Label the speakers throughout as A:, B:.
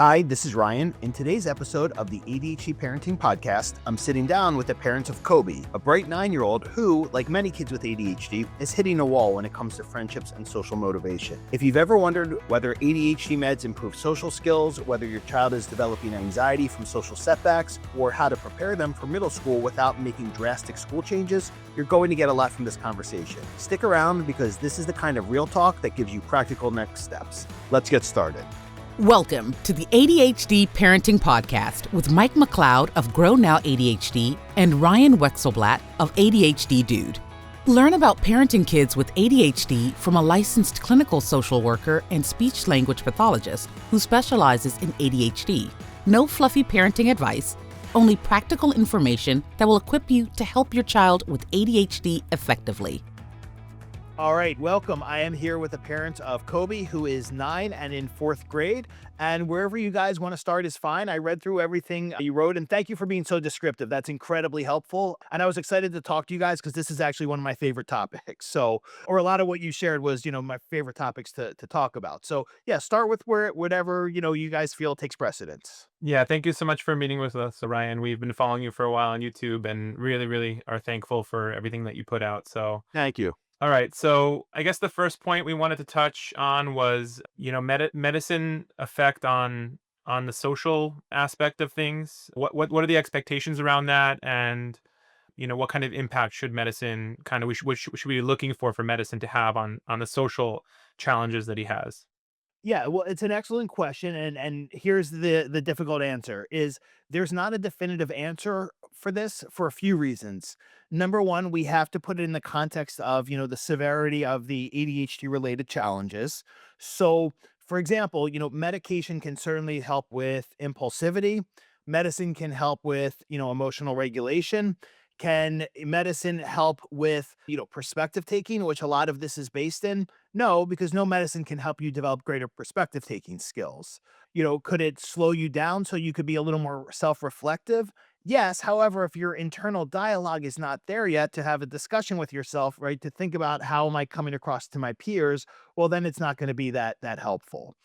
A: Hi, this is Ryan. In today's episode of the ADHD Parenting Podcast, I'm sitting down with the parents of Cobe, a bright 9-year-old who, like many kids with ADHD, is hitting a wall when it comes to friendships and social motivation. If you've ever wondered whether ADHD meds improve social skills, whether your child is developing anxiety from social setbacks, or how to prepare them for middle school without making drastic school changes, you're going to get a lot from this conversation. Stick around because this is the kind of real talk that gives you practical next steps. Let's get started.
B: Welcome to the ADHD Parenting Podcast with Mike McLeod of Grow Now ADHD and Ryan Wexelblatt of ADHD-And. Learn about parenting kids with ADHD from a licensed clinical social worker and speech-language pathologist who specializes in ADHD. No fluffy parenting advice, only practical information that will equip you to help your child with ADHD effectively.
A: All right, welcome. I am here with the parents of Cobe, who is 9 and in 4th grade. And wherever you guys want to start is fine. I read through everything you wrote, and thank you for being so descriptive. That's incredibly helpful. And I was excited to talk to you guys because this is actually one of my favorite topics. Or a lot of what you shared was, my favorite topics to talk about. So yeah, start with whatever, you guys feel takes precedence.
C: Yeah, thank you so much for meeting with us, Ryan. We've been following you for a while on YouTube and really are thankful for everything that you put out. So
A: Thank you.
C: all right. So I guess the first point we wanted to touch on was, medicine effect on the social aspect of things. What are the expectations around that? And, what kind of impact should medicine what should we be looking for medicine to have on the social challenges that he has?
A: Yeah, well, it's an excellent question, and here's the difficult answer is there's not a definitive answer for this for a few reasons. Number one, we have to put it in the context of, the severity of the ADHD related challenges. So, for example, medication can certainly help with impulsivity. Medicine can help with, emotional regulation. Can medicine help with, perspective taking, which a lot of this is based in? No, because no medicine can help you develop greater perspective taking skills. Could it slow you down so you could be a little more self reflective? Yes. However, if your internal dialogue is not there yet to have a discussion with yourself, right, to think about how am I coming across to my peers, well, then it's not going to be that helpful.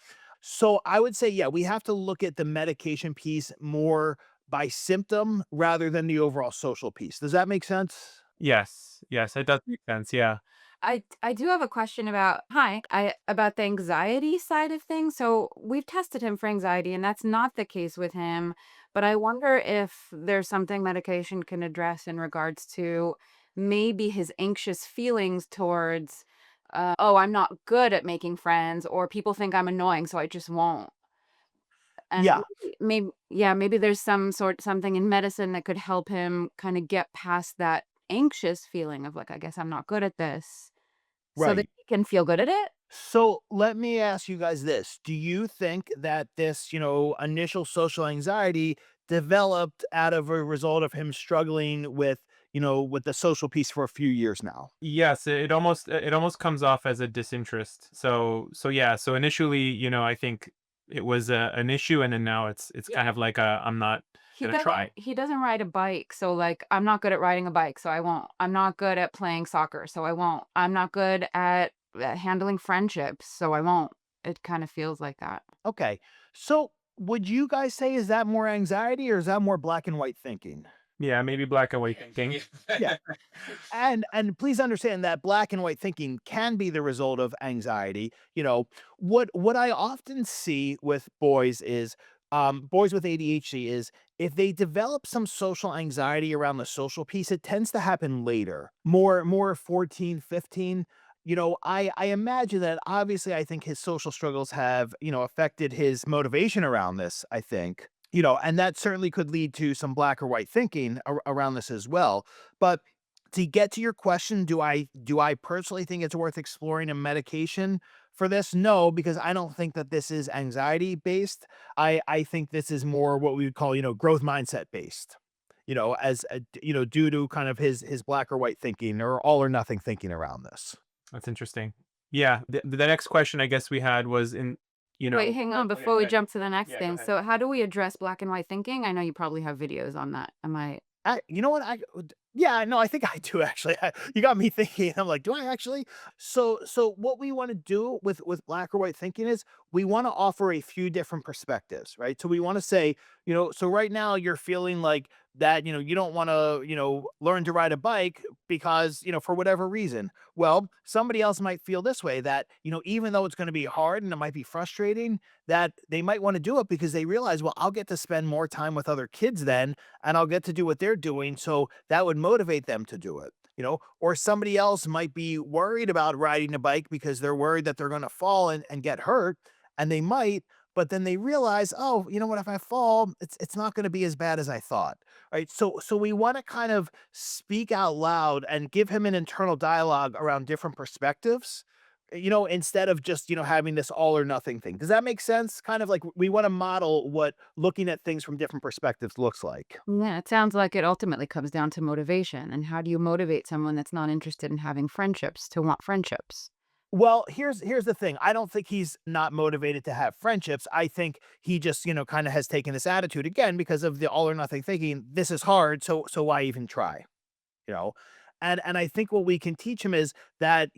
A: So I would say, yeah, we have to look at the medication piece more by symptom rather than the overall social piece. Does that make sense?
C: Yes, it does make sense. Yeah.
D: I do have a question about the anxiety side of things. So we've tested him for anxiety, and that's not the case with him. But I wonder if there's something medication can address in regards to maybe his anxious feelings towards, oh, I'm not good at making friends, or people think I'm annoying, so I just won't. And
A: Yeah.
D: maybe there's something in medicine that could help him kind of get past that anxious feeling of like, I guess I'm not good at this, so that
A: Right.
D: he can feel good at it.
A: So let me ask you guys this. Do you think that this, initial social anxiety developed out of a result of him struggling with the social piece for a few years now?
C: Yes, it almost comes off as a disinterest. So yeah. So initially, I think it was an issue, and then now it's kind of like I'm not
D: He
C: gonna
D: doesn't
C: try.
D: he doesn't ride a bike, so like I'm not good at riding a bike, so I won't. I'm not good at playing soccer, so I won't. I'm not good at handling friendships, so I won't. It kind of feels like that.
A: Okay. So would you guys say is that more anxiety or is that more black and white thinking?
C: Yeah, maybe black and white thinking.
A: Yeah. And please understand that black and white thinking can be the result of anxiety. What I often see with boys is boys with ADHD is if they develop some social anxiety around the social piece, it tends to happen later, more 14, 15. I imagine that obviously I think his social struggles have, affected his motivation around this, I think. And that certainly could lead to some black or white thinking around this as well. But to get to your question, do I personally think it's worth exploring a medication for this? No, because I don't think that this is anxiety based. I think this is more what we would call, growth mindset based. Due to kind of his black or white thinking or all or nothing thinking around this.
C: That's interesting. Yeah. The next question I guess we had was
D: Wait, hang on before we jump to the next
C: Yeah, go
D: thing.
C: ahead.
D: So how do we address black and white thinking? I know you probably have videos on that. Am I
A: You know what? Yeah, no, I think I do actually. You got me thinking. I'm like, do I actually? So what we want to do with black or white thinking is we want to offer a few different perspectives, right? So we want to say, so right now you're feeling like that, you don't want to, learn to ride a bike because, for whatever reason. Well, somebody else might feel this way that, even though it's going to be hard and it might be frustrating, that they might want to do it because they realize, well, I'll get to spend more time with other kids then and I'll get to do what they're doing. So that would motivate them to do it. Or somebody else might be worried about riding a bike because they're worried that they're going to fall and get hurt. And they might, but then they realize, oh, you know what, if I fall, it's not going to be as bad as I thought. Right. So we want to kind of speak out loud and give him an internal dialogue around different perspectives, instead of just, having this all or nothing thing. Does that make sense? Kind of like we want to model what looking at things from different perspectives looks like.
D: Yeah, it sounds like it ultimately comes down to motivation. And how do you motivate someone that's not interested in having friendships to want friendships?
A: Well, here's the thing. I don't think he's not motivated to have friendships. I think he just, kind of has taken this attitude again because of the all or nothing thinking. This is hard, so why even try? you know and I think what we can teach him is that,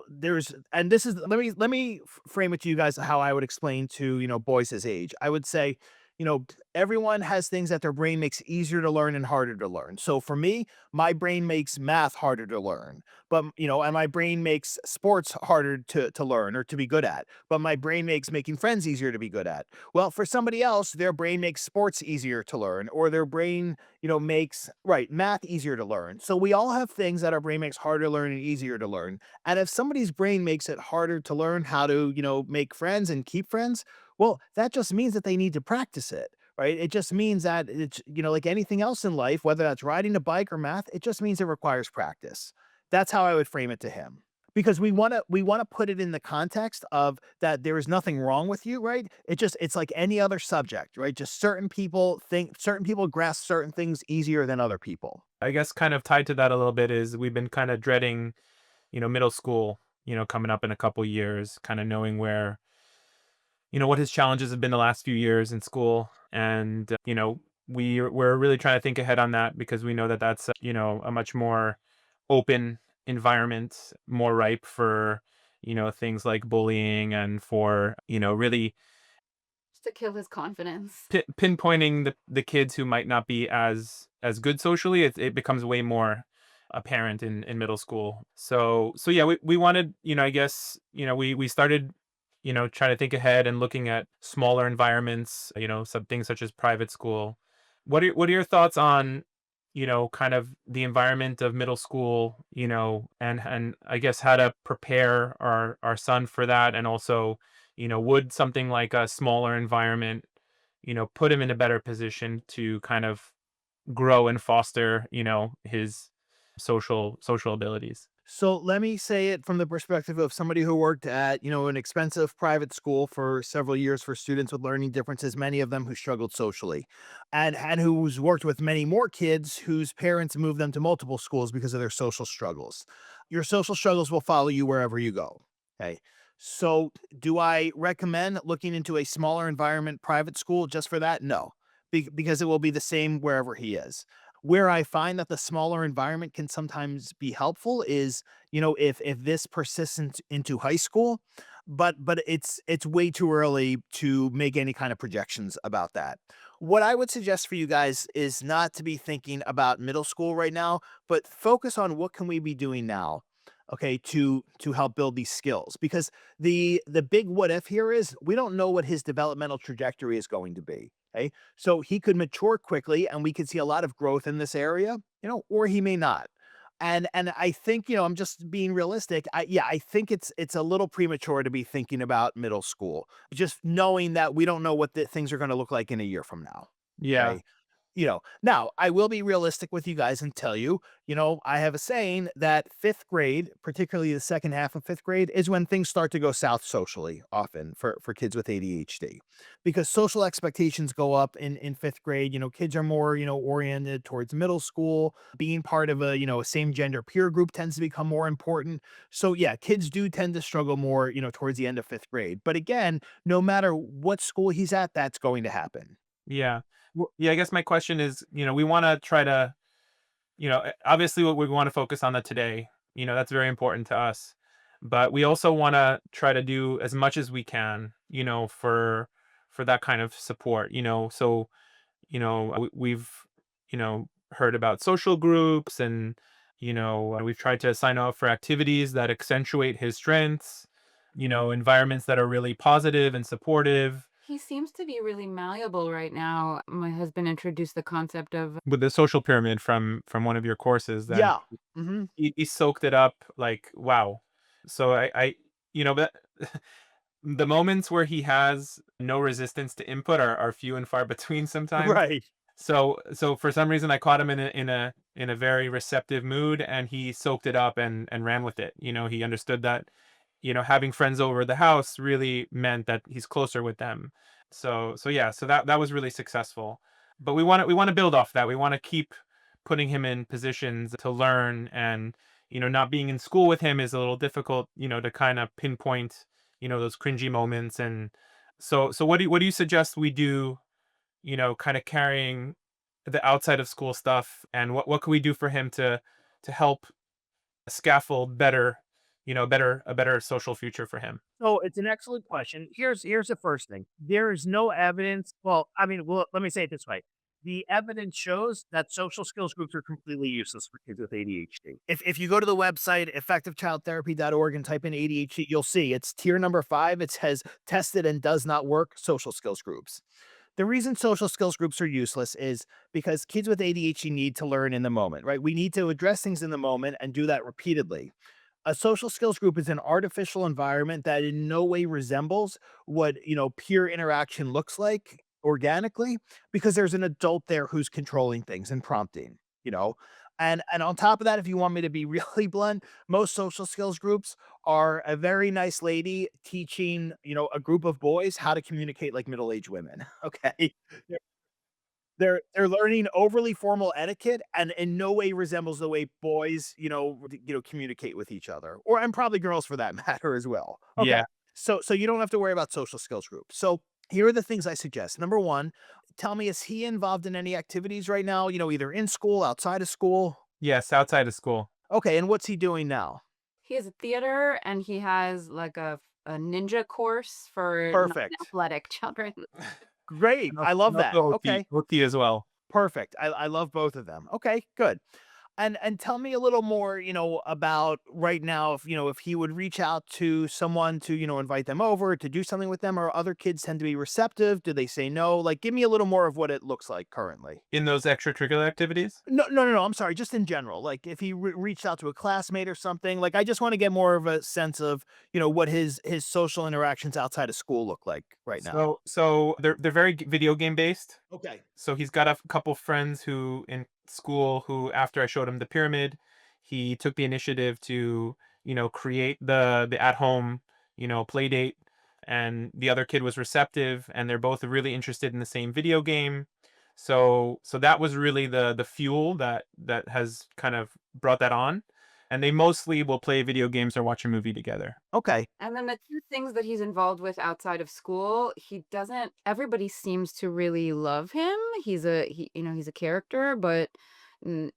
A: there's and this is let me frame it to you guys how I would explain to, boys his age. I would say, you know everyone has things that their brain makes easier to learn and harder to learn. So for me, my brain makes math harder to learn, but and my brain makes sports harder to learn or to be good at, but my brain makes making friends easier to be good at. Well, for somebody else, their brain makes sports easier to learn, or their brain, makes right math easier to learn. So we all have things that our brain makes harder to learn and easier to learn. And if somebody's brain makes it harder to learn how to, make friends and keep friends, well, that just means that they need to practice it. Right. It just means that it's, like anything else in life, whether that's riding a bike or math, it just means it requires practice. That's how I would frame it to him. Because we want to put it in the context of that there is nothing wrong with you, right? It's like any other subject, right? Just certain people grasp certain things easier than other people.
C: I guess kind of tied to that a little bit is we've been kind of dreading, middle school, coming up in a couple years, kind of knowing where, what his challenges have been the last few years in school. And, we're really trying to think ahead on that because we know that that's, a much more open environment, more ripe for, things like bullying and for, really
D: Just to kill his confidence.
C: pinpointing the kids who might not be as good socially. It becomes way more apparent in middle school. So yeah, we wanted, I guess, we started, trying to think ahead and looking at smaller environments, some things such as private school. What are your thoughts on, kind of the environment of middle school, and I guess how to prepare our son for that, and also, would something like a smaller environment, put him in a better position to kind of grow and foster, his social abilities.
A: So let me say it from the perspective of somebody who worked at, an expensive private school for several years for students with learning differences, many of them who struggled socially, and who's worked with many more kids whose parents moved them to multiple schools because of their social struggles. Your social struggles will follow you wherever you go. Okay. So do I recommend looking into a smaller environment private school just for that? No, because it will be the same wherever he is. Where I find that the smaller environment can sometimes be helpful is, if this persists into high school, but it's way too early to make any kind of projections about that. What I would suggest for you guys is not to be thinking about middle school right now, but focus on what can we be doing now, okay, to help build these skills. Because the big what if here is we don't know what his developmental trajectory is going to be. Okay. So he could mature quickly and we could see a lot of growth in this area, or he may not. And I think, I'm just being realistic. I think it's a little premature to be thinking about middle school, just knowing that we don't know what the things are going to look like in a year from now.
C: Yeah.
A: Okay. Now I will be realistic with you guys and tell you, I have a saying that fifth grade, particularly the second half of fifth grade, is when things start to go south socially, often for kids with ADHD, because social expectations go up in fifth grade. Kids are more, oriented towards middle school. Being part of a same gender peer group tends to become more important. So yeah, kids do tend to struggle more, towards the end of fifth grade. But again, no matter what school he's at, that's going to happen.
C: Yeah. Yeah, I guess my question is, we want to try to obviously what we want to focus on the today. That's very important to us. But we also want to try to do as much as we can, for that kind of support, so, we've, heard about social groups, and, we've tried to sign up for activities that accentuate his strengths, environments that are really positive and supportive.
D: He seems to be really malleable right now. My husband introduced the concept of
C: With the social pyramid from one of your courses, then
A: Yeah. Hmm.
C: he soaked it up like wow. So but the moments where he has no resistance to input are few and far between sometimes.
A: Right.
C: So for some reason I caught him in a very receptive mood, and he soaked it up and ran with it. He understood that, having friends over the house really meant that he's closer with them. So yeah, so that was really successful. But we want to build off that. We want to keep putting him in positions to learn, and not being in school with him is a little difficult, to kind of pinpoint, those cringy moments. And so what do you suggest we do, kind of carrying the outside of school stuff, and what can we do for him to help scaffold better, a better social future for him?
A: So it's an excellent question. Here's the first thing. There is no evidence. Well, I mean, well, let me say it this way. The evidence shows that social skills groups are completely useless for kids with ADHD. If you go to the website effectivechildtherapy.org and type in ADHD, you'll see it's tier number 5. It says tested and does not work social skills groups. The reason social skills groups are useless is because kids with ADHD need to learn in the moment, right? We need to address things in the moment and do that repeatedly. A social skills group is an artificial environment that in no way resembles what, peer interaction looks like organically, because there's an adult there who's controlling things and prompting, you know. And on top of that, if you want me to be really blunt, most social skills groups are a very nice lady teaching, a group of boys how to communicate like middle-aged women. Okay. They're learning overly formal etiquette and in no way resembles the way boys, communicate with each other, or and probably girls for that matter as well. Okay.
C: Yeah.
A: So you don't have to worry about social skills groups. So here are the things I suggest. Number 1, tell me, is he involved in any activities right now, either in school, outside of school?
C: Yes, outside of school.
A: Okay, and what's he doing now?
D: he has a theater and he has like a ninja course for
A: Perfect.
D: non-athletic children.
A: Great.
C: And
A: I love that.
C: also
A: Okay.
C: OT as well.
A: Perfect. I love both of them. Okay, good. And tell me a little more, about right now, if if he would reach out to someone to, invite them over to do something with them, or other kids tend to be receptive. Do they say no? Like, give me a little more of what it looks like currently.
C: In those extracurricular activities?
A: No, no, no, no. I'm sorry. Just in general, like if he reached out to a classmate or something, like I just want to get more of a sense of, what his social interactions outside of school look like right now.
C: So they're very video game based.
A: Okay.
C: So he's got a couple friends who in school who, after I showed him the pyramid, he took the initiative to, create the at home, play date, and the other kid was receptive, and they're both really interested in the same video game. So that was really the fuel that has kind of brought that on. And they mostly will play video games or watch a movie together.
A: Okay.
D: And then the two things that he's involved with outside of school, he doesn't everybody seems to really love him. He's a character, but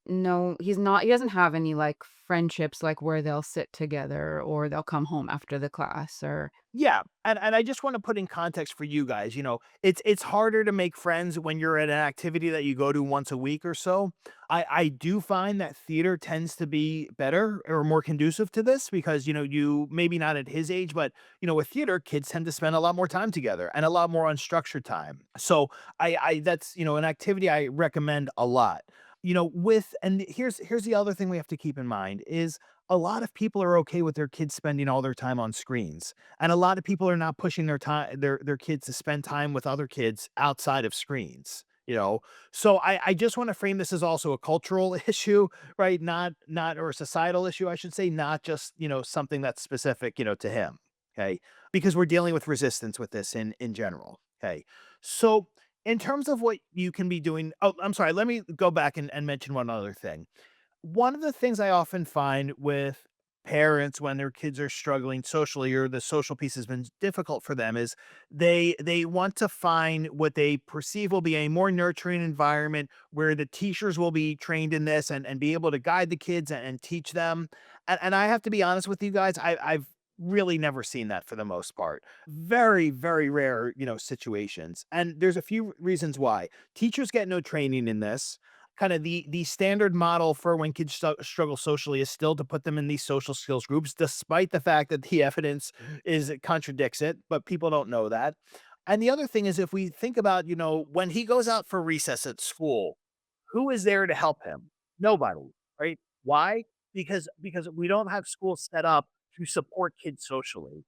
D: no, he doesn't have any like friendships like where they'll sit together or they'll come home after the class or
A: Yeah, and I just want to put in context for you guys, it's harder to make friends when you're at an activity that you go to once a week or so. I do find that theater tends to be better or more conducive to this because, you maybe not at his age, but with theater, kids tend to spend a lot more time together and a lot more unstructured time. So I that's, an activity I recommend a lot. And here's the other thing we have to keep in mind is a lot of people are okay with their kids spending all their time on screens. And a lot of people are not pushing their kids to spend time with other kids outside of screens. So I just want to frame this as also a cultural issue, right? Not or a societal issue, I should say, not just something that's specific to him. Okay, because we're dealing with resistance with this in general. Okay, so in terms of what you can be doing, oh, I'm sorry, let me go back and mention one other thing. One of the things I often find with parents when their kids are struggling socially or the social piece has been difficult for them is they want to find what they perceive will be a more nurturing environment where the teachers will be trained in this and be able to guide the kids and teach them. And I have to be honest with you guys, I've really never seen that for the most part. Very, very rare, situations. And there's a few reasons why. Teachers get no training in this. Kind of the standard model for when kids struggle socially is still to put them in these social skills groups, despite the fact that the evidence is it contradicts it, but people don't know that. And the other thing is, if we think about, when he goes out for recess at school, who is there to help him? Nobody, right? Why? Because we don't have schools set up to support kids socially,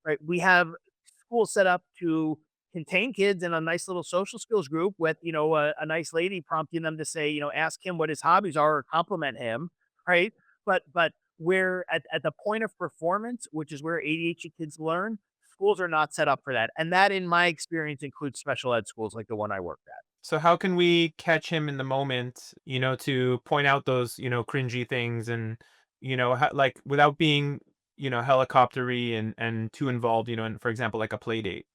A: right? We have schools set up to contain kids in a nice little social skills group with, a nice lady prompting them to say, ask him what his hobbies are or compliment him, right? But where at the point of performance, which is where ADHD kids learn, schools are not set up for that. And that, in my experience, includes special ed schools like the one I worked at.
C: So how can we catch him in the moment, to point out those, cringy things and, like without being, helicoptery and too involved, in, for example, like a play date?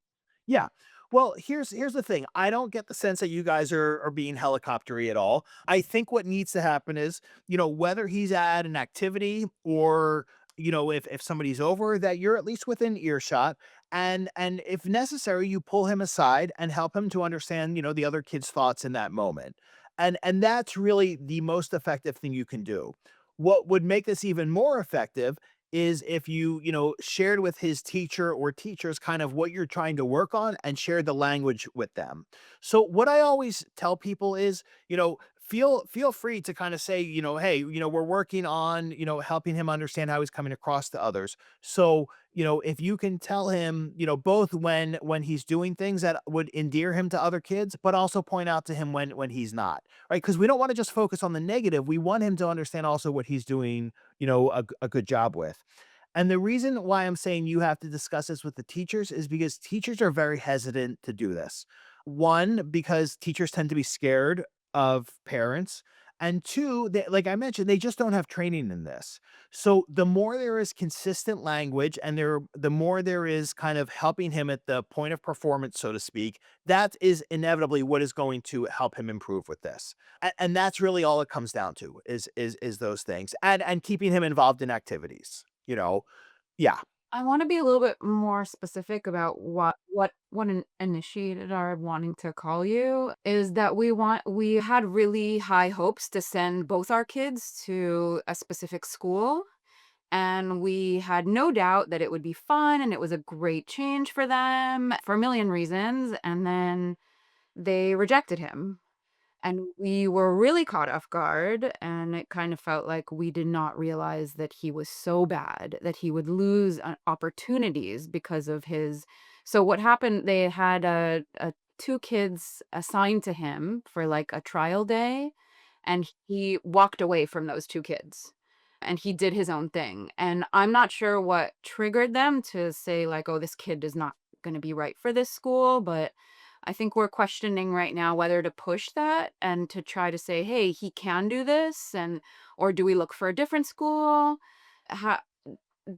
A: Yeah. Well, here's the thing. I don't get the sense that you guys are being helicoptery at all. I think what needs to happen is, whether he's at an activity or, if somebody's over, that you're at least within earshot. And if necessary, you pull him aside and help him to understand, the other kid's thoughts in that moment. And that's really the most effective thing you can do. What would make this even more effective is if you shared with his teacher or teachers kind of what you're trying to work on and shared the language with them. So what I always tell people is, feel free to kind of say, hey, we're working on, helping him understand how he's coming across to others. So, if you can tell him, both when he's doing things that would endear him to other kids, but also point out to him when he's not, right? Because we don't want to just focus on the negative. We want him to understand also what he's doing, a good job with. And the reason why I'm saying you have to discuss this with the teachers is because teachers are very hesitant to do this. One, because teachers tend to be scared of parents. And two, like I mentioned, they just don't have training in this. So the more there is consistent language and the more there is kind of helping him at the point of performance, so to speak, that is inevitably what is going to help him improve with this. And that's really all it comes down to is those things and keeping him involved in activities, Yeah.
D: I want to be a little bit more specific about what initiated our wanting to call you is that we had really high hopes to send both our kids to a specific school, and we had no doubt that it would be fun and it was a great change for them for a million reasons, and then they rejected him. And we were really caught off guard, and it kind of felt like we did not realize that he was so bad, that he would lose, opportunities because of his so what happened, they had, 2 kids assigned to him for, like, a trial day, and he walked away from those 2 kids, and he did his own thing, and I'm not sure what triggered them to say, like, "Oh, this kid is not gonna be right for this school," but I think we're questioning right now whether to push that and to try to say, "Hey, he can do this," and or do we look for a different school? How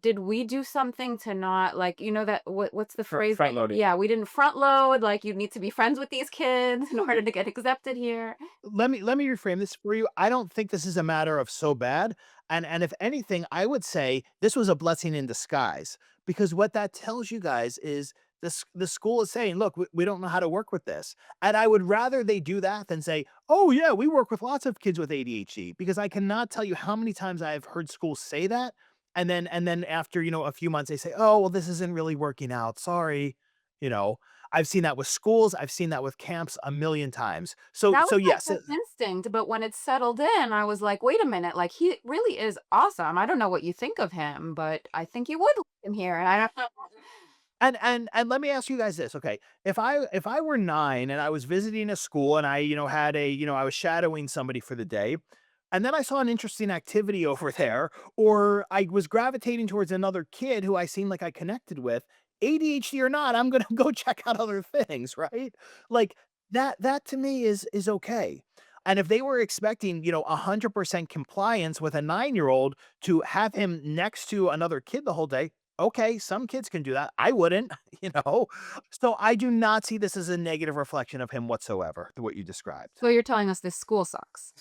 D: did we do something to not like, that what's the phrase?
C: Front loading.
D: Yeah, we didn't front load, like, you need to be friends with these kids in order to get accepted here.
A: Let me reframe this for you. I don't think this is a matter of so bad. And if anything, I would say this was a blessing in disguise because what that tells you guys is the school is saying, look, we don't know how to work with this. And I would rather they do that than say, oh yeah, we work with lots of kids with ADHD because I cannot tell you how many times I've heard schools say that. And then after, a few months they say, oh, well, this isn't really working out. Sorry. You know, I've seen that with schools. I've seen that with camps a million times. So
D: That was
A: so
D: my
A: yes,
D: first instinct, but when it settled in, I was like, "Wait a minute, like, he really is awesome. I don't know what you think of him, but I think you would like him here." And I don't know.
A: and let me ask you guys this, okay? If I were 9 and I was visiting a school and I, had a, I was shadowing somebody for the day, and then I saw an interesting activity over there, or I was gravitating towards another kid who I seemed like I connected with, ADHD or not, I'm gonna go check out other things, right? Like that to me is okay. And if they were expecting, 100% compliance with a 9-year-old to have him next to another kid the whole day, okay, some kids can do that. I wouldn't, you know? So I do not see this as a negative reflection of him whatsoever, what you described.
D: So you're telling us this school sucks.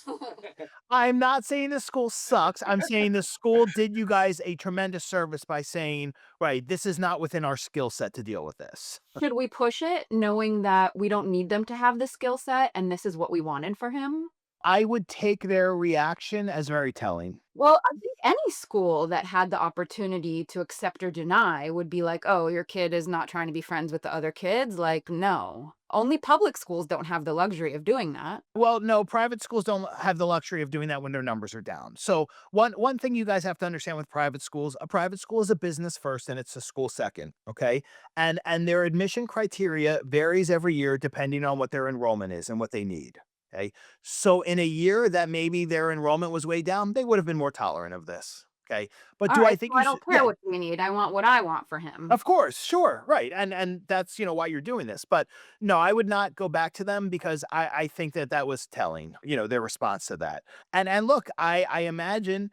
A: I'm not saying the school sucks. I'm saying the school did you guys a tremendous service by saying, right, this is not within our skill set to deal with this.
D: Should we push it knowing that we don't need them to have the skill set and this is what we wanted for him?
A: I would take their reaction as very telling.
D: Well, I think any school that had the opportunity to accept or deny would be like, "Oh, your kid is not trying to be friends with the other kids." Like, no. Only public schools don't have the luxury of doing that.
A: Well, no, private schools don't have the luxury of doing that when their numbers are down. So one thing you guys have to understand with private schools, a private school is a business first and it's a school second, okay? And their admission criteria varies every year depending on what their enrollment is and what they need. Okay. So in a year that maybe their enrollment was way down, they would have been more tolerant of this. Okay. But do I
D: Alright,
A: think
D: so
A: you
D: I
A: should?
D: don't care
A: Yeah,
D: what we need. I want what I want for him.
A: of course, sure, right, and that's, why you're doing this, but no, I would not go back to them because I think that that was telling, their response to that, and look, I imagine,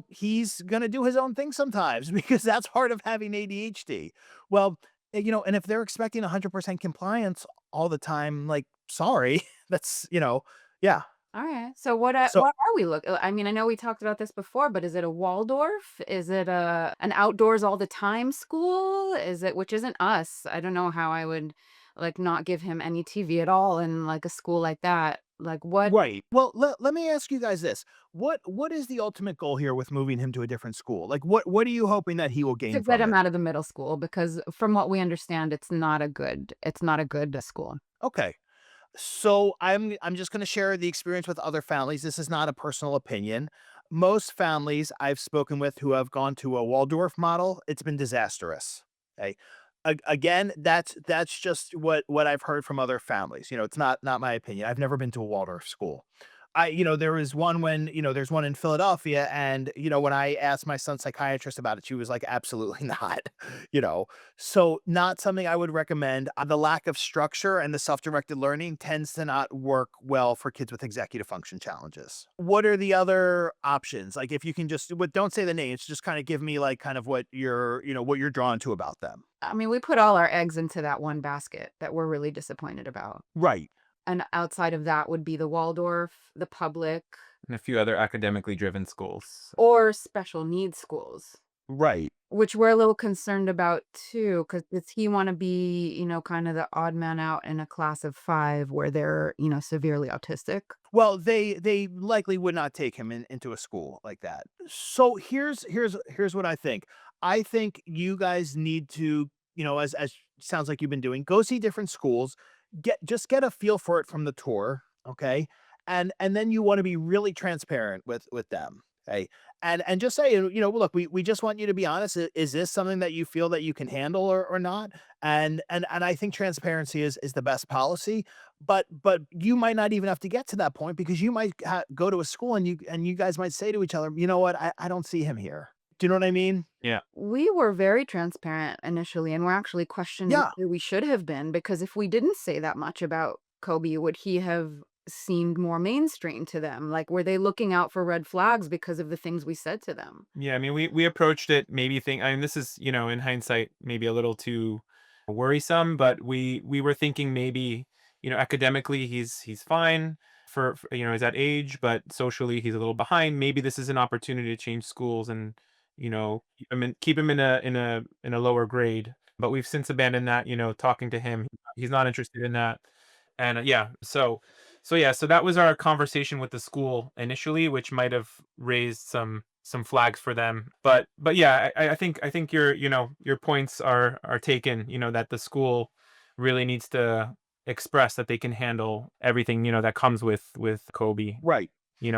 A: he's gonna do his own thing sometimes because that's part of having ADHD. Well, and if they're expecting 100% compliance all the time, like, sorry, that's, yeah,
D: Alright. So
A: so.
D: what are we I mean, I know we talked about this before, but is it a Waldorf? Is it an outdoors all the time school? Is it which isn't us. I don't know how I would, like, not give him any TV at all in, like, a school like that. Like, what
A: Right. Well, let me ask you guys this. What is the ultimate goal here with moving him to a different school? Like what are you hoping that he will
D: to
A: gain
D: get
A: from
D: him
A: it?
D: out of the middle school because from what we understand, it's not a good school.
A: Okay. So I'm just going to share the experience with other families. This is not a personal opinion. Most families I've spoken with who have gone to a Waldorf model, it's been disastrous. Okay. Again, that's just what I've heard from other families. It's not my opinion. I've never been to a Waldorf school. There was one when, there's one in Philadelphia. And, when I asked my son's psychiatrist about it, she was like, absolutely not, you know, so not something I would recommend. The lack of structure and the self directed learning tends to not work well for kids with executive function challenges. What are the other options? Like, if you can just, but don't say the names, just kind of give me like kind of what you're drawn to about them.
D: I mean, we put all our eggs into that one basket that we're really disappointed about.
A: Right.
D: And outside of that would be the Waldorf, the public,
C: And a few other academically driven schools.
D: or special needs schools,
A: Right.
D: which we're a little concerned about too, because does he want to be, kind of the odd man out in a class of five where they're, severely autistic?
A: Well, they likely would not take him into a school like that. So here's what I think. I think you guys need to, as sounds like you've been doing, go see different schools, get a feel for it from the tour, okay? And then you want to be really transparent with them. Okay. And just say, look, we just want you to be honest. Is this something that you feel that you can handle or not? And I think transparency is the best policy, but you might not even have to get to that point because you might go to a school and you guys might say to each other, you know what, I don't see him here. Do you know what I mean?
C: Yeah.
D: We were very transparent initially, and we're actually questioning
A: Yeah.
D: whether we should have been because if we didn't say that much about Kobe, would he have seemed more mainstream to them? Like, were they looking out for red flags because of the things we said to them?
C: Yeah, I mean, we approached it maybe I mean, this is, in hindsight, maybe a little too worrisome, but we were thinking maybe, academically he's fine for he's at age, but socially he's a little behind. Maybe this is an opportunity to change schools and, keep him in a lower grade. But we've since abandoned that, talking to him. He's not interested in that. And yeah, so that was our conversation with the school initially, which might have raised some flags for them. But yeah, I think your points are taken. That the school really needs to express that they can handle everything that comes with Kobe.
A: Right.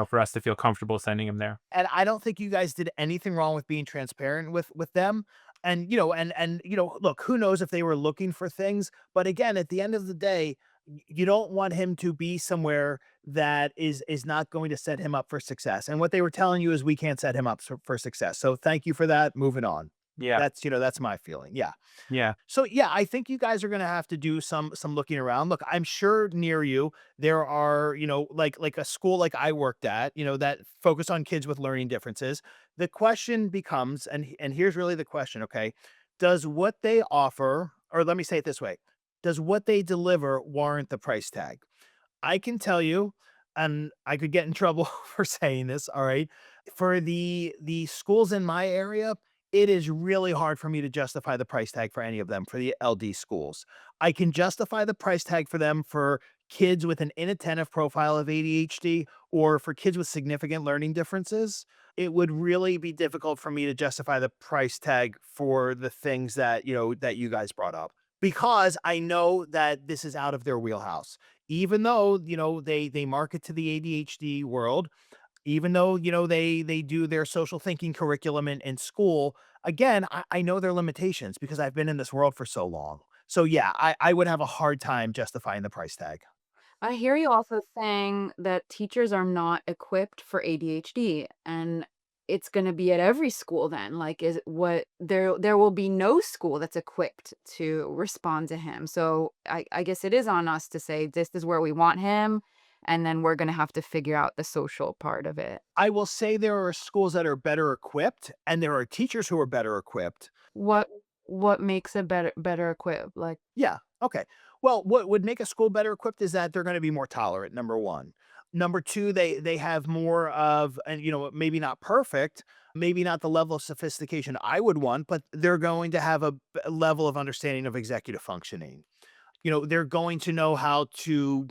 C: For us to feel comfortable sending him there.
A: And I don't think you guys did anything wrong with being transparent with them. And look, who knows if they were looking for things, but again, at the end of the day, you don't want him to be somewhere that is not going to set him up for success. And what they were telling you is we can't set him up for success. So thank you for that. Moving on.
C: Yeah.
A: That's my feeling. Yeah.
C: Yeah.
A: So yeah, I think you guys are going to have to do some looking around. Look, I'm sure near you there are, like a school like I worked at, that focus on kids with learning differences. The question becomes, and here's really the question, okay? Does what they offer, or let me say it this way, does what they deliver warrant the price tag? I can tell you, and I could get in trouble for saying this, all right? For the schools in my area, it is really hard for me to justify the price tag for any of them for the LD schools. I can justify the price tag for them for kids with an inattentive profile of ADHD or for kids with significant learning differences. It would really be difficult for me to justify the price tag for the things that you guys brought up because I know that this is out of their wheelhouse. Even though, they market to the ADHD world, even though, they do their social thinking curriculum in school, again, I know their limitations because I've been in this world for so long. So yeah, I would have a hard time justifying the price tag.
D: I hear you also saying that teachers are not equipped for ADHD, and it's going to be at every school then. Like, is what there will be no school that's equipped to respond to him. So I guess it is on us to say this is where we want him, and then we're going to have to figure out the social part of it.
A: I will say there are schools that are better equipped and there are teachers who are better equipped.
D: What what makes a better equipped? Like,
A: Yeah. Okay. Well, what would make a school better equipped is that they're going to be more tolerant. Number one. Number two, they have more of, and maybe not perfect, maybe not the level of sophistication I would want, but they're going to have a level of understanding of executive functioning. They're going to know how to,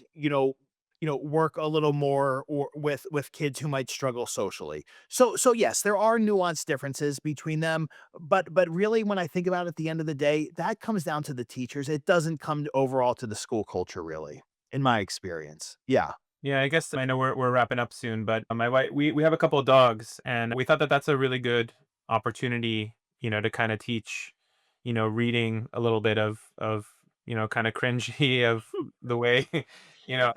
A: work a little more or with kids who might struggle socially. So yes, there are nuanced differences between them, but really when I think about it at the end of the day, that comes down to the teachers. It doesn't come overall to the school culture really, in my experience. Yeah.
C: Yeah, I guess I know we're wrapping up soon, but my wife, we have a couple of dogs, and we thought that that's a really good opportunity, to kind of teach, reading a little bit of kind of cringy of the way, you know,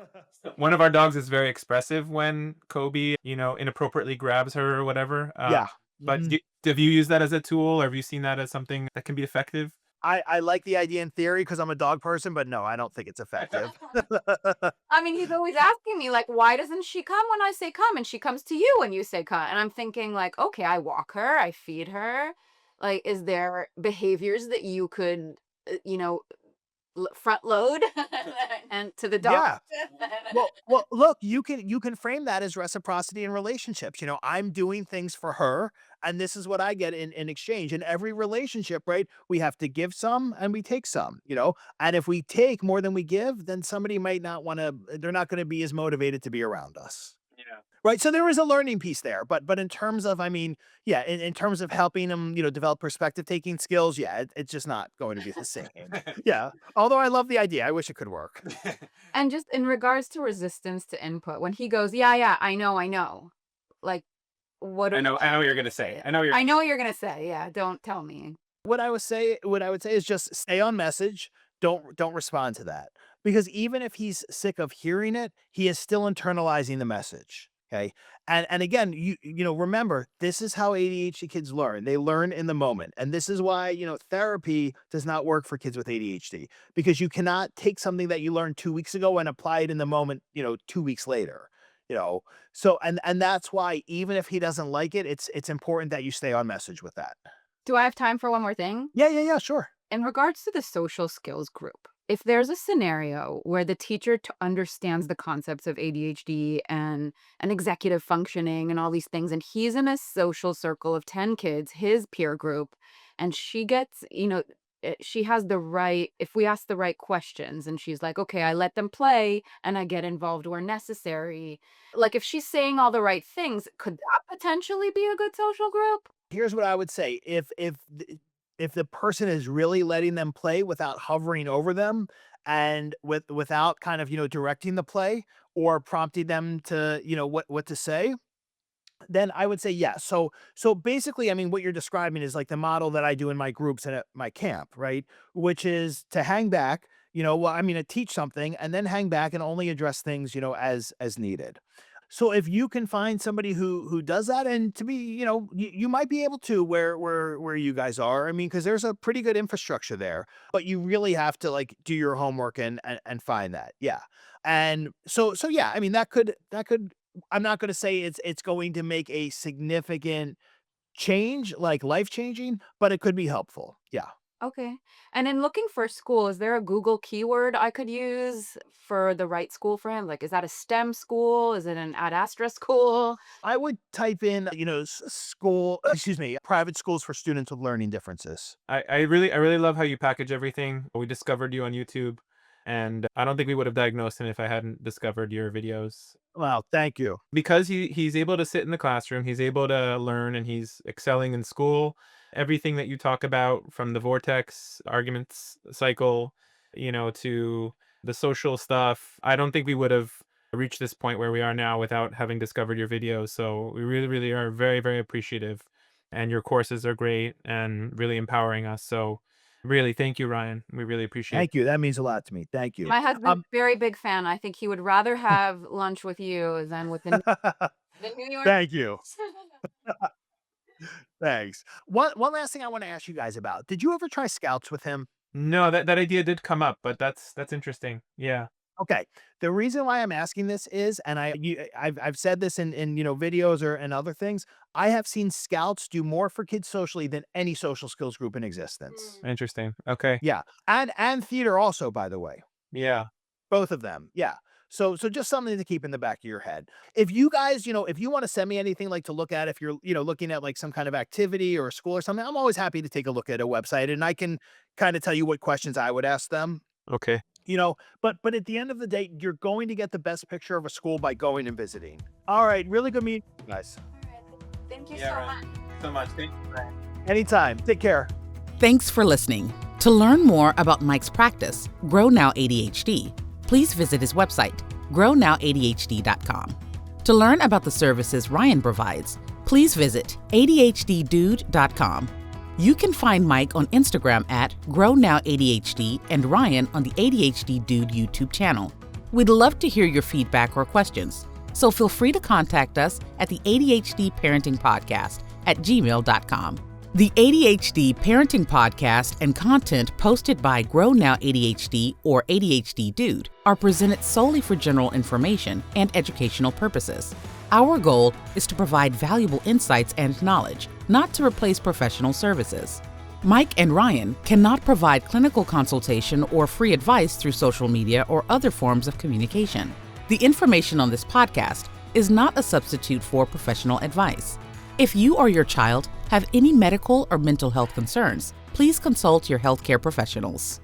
C: one of our dogs is very expressive when Kobe, inappropriately grabs her or whatever.
A: Yeah.
C: But
A: Mhm.
C: have you used that as a tool, or have you seen that as something that can be effective?
A: I like the idea in theory because I'm a dog person, but no, I don't think it's effective.
D: I mean, he's always asking me, like, why doesn't she come when I say come? And she comes to you when you say come. And I'm thinking, like, okay, I walk her, I feed her. Like, is there behaviors that you could, you know, front load and to the dog?
A: Yeah. Well, look, you can frame that as reciprocity in relationships. I'm doing things for her, and this is what I get in exchange. In every relationship, right? We have to give some and we take some. And if we take more than we give, then somebody might not want to. They're not going to be as motivated to be around us.
C: Yeah.
A: Right. So there is a learning piece there. But in terms of, I mean, yeah, in terms of helping them, develop perspective taking skills, yeah, it's just not going to be the same. Yeah. Although I love the idea. I wish it could work.
D: And just in regards to resistance to input, when he goes, yeah, yeah, I know. Like, what do
C: I know what you're gonna say. I know you're.
D: I know what you're gonna say. Yeah, don't tell me.
A: What I would say is just stay on message. Don't respond to that. Because even if he's sick of hearing it, he is still internalizing the message. Okay. And again, remember, this is how ADHD kids learn. They learn in the moment. And this is why, therapy does not work for kids with ADHD because you cannot take something that you learned 2 weeks ago and apply it in the moment, 2 weeks later. You know, so and that's why even if he doesn't like it, it's important that you stay on message with that.
D: Do I have time for one more thing?
A: Yeah, yeah, yeah, sure.
D: In regards to the social skills group, if there's a scenario where the teacher understands the concepts of ADHD and executive functioning and all these things, and he's in a social circle of 10 kids, his peer group, and she gets, she has the right, if we ask the right questions and she's like, okay, I let them play and I get involved where necessary. Like, if she's saying all the right things, could that potentially be a good social group?
A: Here's what I would say. If the person is really letting them play without hovering over them and without kind of, directing the play or prompting them to, what to say, then I would say yes. So basically, I mean, what you're describing is like the model that I do in my groups and at my camp, right? Which is to hang back, well, I mean, to teach something and then hang back and only address things, as needed. So if you can find somebody who does that, and to be, you might be able to where you guys are. I mean, because there's a pretty good infrastructure there, but you really have to like do your homework and find that. Yeah. And so yeah, I mean that could I'm not going to say it's going to make a significant change, like life changing, but it could be helpful. Yeah.
D: Okay. And in looking for school, is there a Google keyword I could use for the right school for him? Like, is that a STEM school? Is it an Ad Astra school?
A: I would type in, school, excuse me, private schools for students with learning differences.
C: I really love how you package everything. We discovered you on YouTube, and I don't think we would have diagnosed him if I hadn't discovered your videos.
A: Well, thank you.
C: Because he's able to sit in the classroom, he's able to learn, and he's excelling in school. Everything that you talk about, from the vortex arguments cycle, to the social stuff, I don't think we would have reached this point where we are now without having discovered your videos. So we really, really are very, very appreciative. And your courses are great and really empowering us. So really, thank you, Ryan. We really appreciate
A: Thank you. That means a lot to me. Thank you.
D: My husband's
A: Um,
D: very big fan. I think he would rather have lunch with you than with the New York.
A: thank you. Thanks. One last thing I want to ask you guys about. Did you ever try scouts with him?
C: No, that idea did come up, but that's interesting. Yeah.
A: Okay. The reason why I'm asking this is, and I've said this in videos or and other things. I have seen scouts do more for kids socially than any social skills group in existence.
C: Interesting. Okay.
A: Yeah, and theater also, by the way.
C: Yeah.
A: Both of them, yeah. So just something to keep in the back of your head. If you guys, if you wanna send me anything, like, to look at, if you're, looking at, like, some kind of activity or a school or something, I'm always happy to take a look at a website, and I can kinda tell you what questions I would ask them,
C: Okay.
A: but at the end of the day, you're going to get the best picture of a school by going and visiting. Alright, really good meeting you guys.
D: Thank you
C: Yeah,
D: so
C: right.
D: much.
C: So much. Thank you, Ryan.
A: Anytime. Take care.
B: Thanks for listening. To learn more about Mike's practice, Grow Now ADHD, please visit his website, grownowADHD.com. To learn about the services Ryan provides, please visit ADHD-dude.com. You can find Mike on Instagram at GrowNowADHD and Ryan on the ADHD Dude YouTube channel. We'd love to hear your feedback or questions, so feel free to contact us at the ADHD Parenting Podcast at gmail.com. The ADHD Parenting Podcast and content posted by Grow Now ADHD or ADHD Dude are presented solely for general information and educational purposes. Our goal is to provide valuable insights and knowledge, not to replace professional services. Mike and Ryan cannot provide clinical consultation or free advice through social media or other forms of communication. The information on this podcast is not a substitute for professional advice. If you or your child have any medical or mental health concerns, please consult your healthcare professionals.